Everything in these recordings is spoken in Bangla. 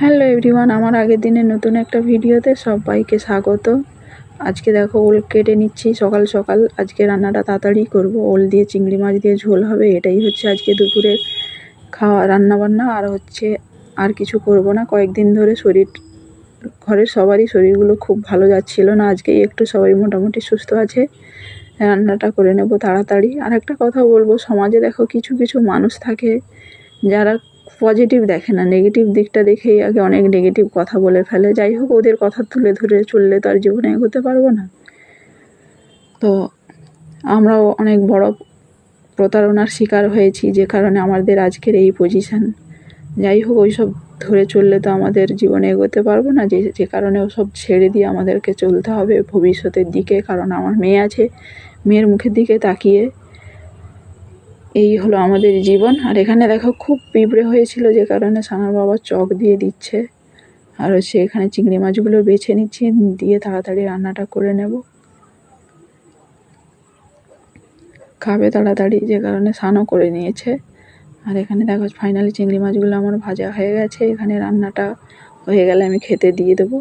হ্যালো এভরিওয়ান, আমার আগের দিনের নতুন একটা ভিডিওতে সবাইকে স্বাগত। আজকে দেখো ওল কেটে নিচ্ছি সকাল সকাল। আজকে রান্নাটা তাড়াতাড়ি করব, ওল দিয়ে চিংড়ি মাছ দিয়ে ঝোল হবে। এটাই হচ্ছে আজকে দুপুরের খাওয়া রান্নাবান্না। আর কিছু করব না। কয়েকদিন ধরে ঘরের সবারই শরীরগুলো খুব ভালো যাচ্ছিল না। আজকেই একটু সবাই মোটামুটি সুস্থ আছে। রান্নাটা করে নেব তাড়াতাড়ি। আর একটা কথা বলবো, সমাজে দেখো কিছু কিছু মানুষ থাকে যারা পজিটিভ দেখে না, নেগেটিভ দিকটা দেখেই আগে অনেক নেগেটিভ কথা বলে ফেলে। যাই হোক, ওদের কথা তুলে ধরে চললে তো আর জীবনে এগোতে পারবো না। তো আমরাও অনেক বড় প্রতারণার শিকার হয়েছি, যে কারণে আমাদের আজকের এই পজিশান। যাই হোক, ওইসব ধরে চললে তো আমাদের জীবনে এগোতে পারবো না। যে কারণে ওসব ছেড়ে দিয়ে আমাদেরকে চলতে হবে ভবিষ্যতের দিকে। কারণ আমার মেয়ে আছে, মেয়ের মুখের দিকে তাকিয়ে এই হলো আমাদের জীবন। আর এখানে দেখো খুব পিঁপড়ে হয়েছিল, যে কারণে সানার বাবা চক দিয়ে দিচ্ছে। আর হচ্ছে এখানে চিংড়ি মাছগুলো বেছে নিচ্ছি, দিয়ে তাড়াতাড়ি রান্নাটা করে নেব। খাবে তাড়াতাড়ি, যে কারণে স্নানও করে নিয়েছে। আর এখানে দেখো ফাইনালি চিংড়ি মাছগুলো আমার ভাজা হয়ে গেছে। এখানে রান্নাটা হয়ে গেলে আমি খেতে দিয়ে দেবো।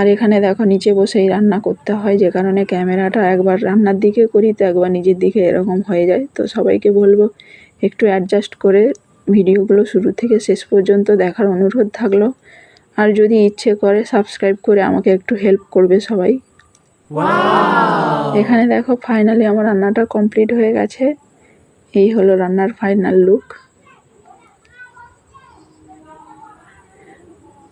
আর এখানে দেখো নিচে বসেই রান্না করতে হয়, যে কারণে ক্যামেরাটা একবার রান্নার দিকে করি তো একবার নিজের দিকে এরকম হয়ে যায়। তো সবাইকে বলবো একটু অ্যাডজাস্ট করে ভিডিওগুলো শুরু থেকে শেষ পর্যন্ত দেখার অনুরোধ থাকলো। আর যদি ইচ্ছে করে সাবস্ক্রাইব করে আমাকে একটু হেল্প করবে সবাই। এখানে দেখো ফাইনালি আমার রান্নাটা কমপ্লিট হয়ে গেছে। এই হলো রান্নার ফাইনাল লুক।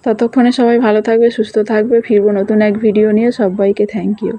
ততক্ষণে সবাই ভালো থাকবে, সুস্থ থাকবে। ফিরবো নতুন এক ভিডিও নিয়ে। সবাইকে থ্যাংক ইউ।